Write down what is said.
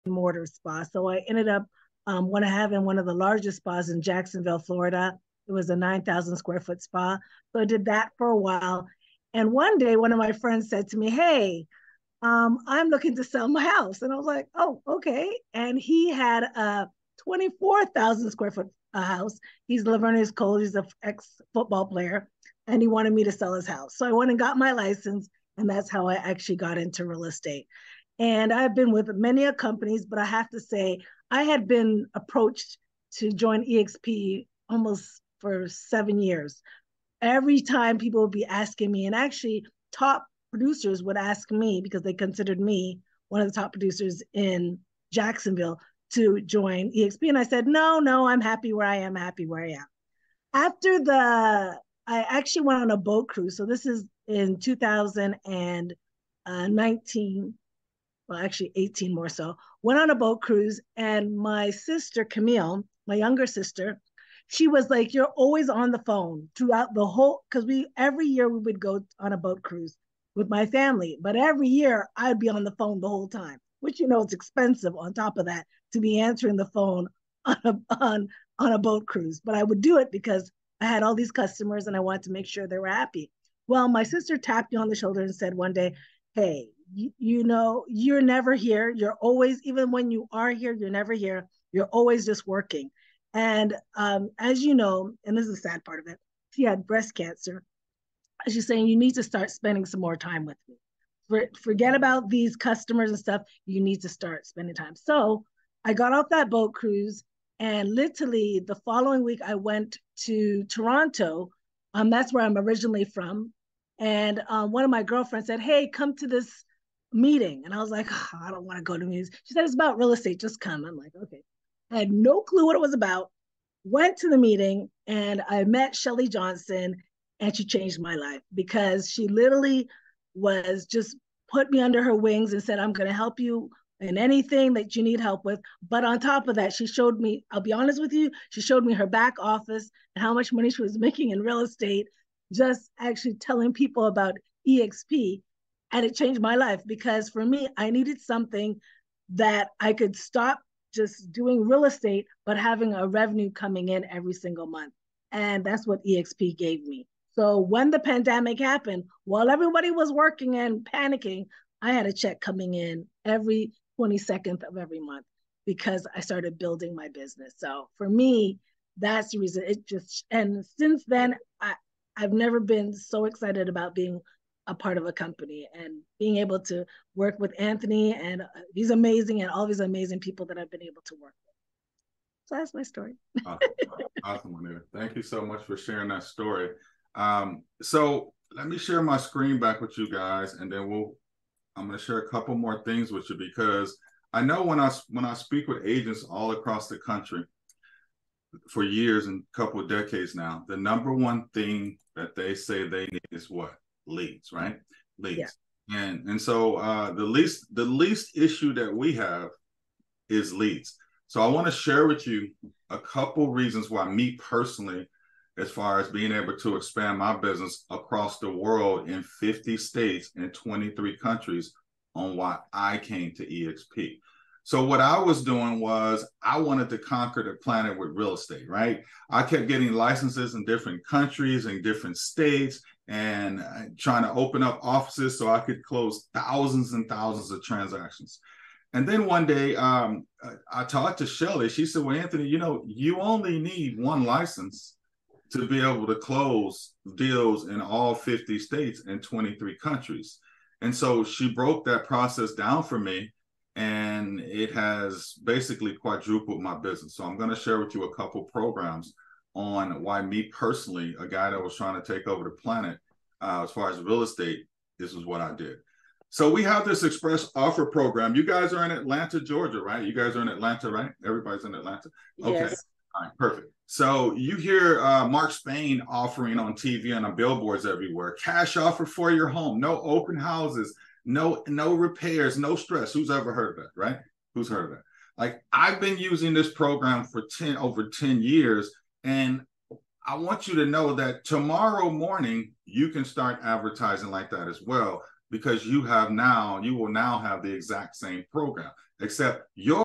mortar spa. So I ended up when I having one of the largest spas in Jacksonville, Florida. It was a 9,000 square foot spa. So I did that for a while. And one day, one of my friends said to me, "Hey, I'm looking to sell my house." And I was like, "Oh, okay." And he had a 24,000 square foot house. He's Laverne Cole. He's an ex football player. And he wanted me to sell his house. So I went and got my license. And that's how I actually got into real estate. And I've been with many companies, but I have to say, I had been approached to join EXP almost for 7 years. Every time people would be asking me, and actually, top producers would ask me because they considered me one of the top producers in Jacksonville to join EXP. And I said, no, no, I'm happy where I am, happy where I am. After I actually went on a boat cruise. So this is in 2019, well, actually 18 more so, went on a boat cruise. And my sister, Camille, my younger sister, she was like, "You're always on the phone throughout the whole," because every year we would go on a boat cruise with my family. But every year I'd be on the phone the whole time, which, it's expensive on top of that to be answering the phone on a boat cruise. But I would do it because I had all these customers and I wanted to make sure they were happy. Well, my sister tapped me on the shoulder and said one day, "Hey, you're never here. You're always, even when you are here, you're never here. You're always just working." And as you know, and this is the sad part of it, she had breast cancer. She's saying, "You need to start spending some more time with me. Forget about these customers and stuff. You need to start spending time." So I got off that boat cruise, and literally the following week, I went to Toronto. That's where I'm originally from. And one of my girlfriends said, "Hey, come to this meeting." And I was like, "Oh, I don't want to go to meetings." She said, "It's about real estate. Just come." I'm like, "Okay." I had no clue what it was about. Went to the meeting and I met Shelly Johnson, and she changed my life because she literally was just put me under her wings and said, "I'm going to help you in anything that you need help with." But on top of that, she showed me, I'll be honest with you, she showed me her back office and how much money she was making in real estate, just actually telling people about EXP. And it changed my life because for me, I needed something that I could stop just doing real estate, but having a revenue coming in every single month. And that's what EXP gave me. So when the pandemic happened, while everybody was working and panicking, I had a check coming in every 22nd of every month because I started building my business. So for me, that's the reason and since then, I've never been so excited about being a part of a company and being able to work with Anthony, and he's amazing, and all these amazing people that I've been able to work with. So that's my story. Awesome, Juanita. Thank you so much for sharing that story. So let me share my screen back with you guys, and then I'm going to share a couple more things with you because I know when I speak with agents all across the country for years and a couple of decades now, the number one thing that they say they need is what? Leads, right? Leads. Yeah. And so the least issue that we have is leads. So I want to share with you a couple reasons why me personally, as far as being able to expand my business across the world in 50 states and 23 countries, on why I came to EXP. So what I was doing was I wanted to conquer the planet with real estate, right? I kept getting licenses in different countries and different states and trying to open up offices so I could close thousands and thousands of transactions. And then one day I talked to Shelly. She said, "Well, Anthony, you only need one license to be able to close deals in all 50 states and 23 countries. And so she broke that process down for me, and it has basically quadrupled my business. So I'm going to share with you a couple programs on why me personally, a guy that was trying to take over the planet, as far as real estate, this is what I did. So we have this express offer program. You guys are in Atlanta, Georgia, right? You guys are in Atlanta, right? Everybody's in Atlanta. Okay. Yes. All right, perfect. So you hear Mark Spain offering on TV and on billboards everywhere, cash offer for your home, no open houses, no repairs, no stress. Who's ever heard of that, right? Who's heard of that? Like, I've been using this program for over 10 years, and I want you to know that tomorrow morning, you can start advertising like that as well. because you will now have the exact same program, except your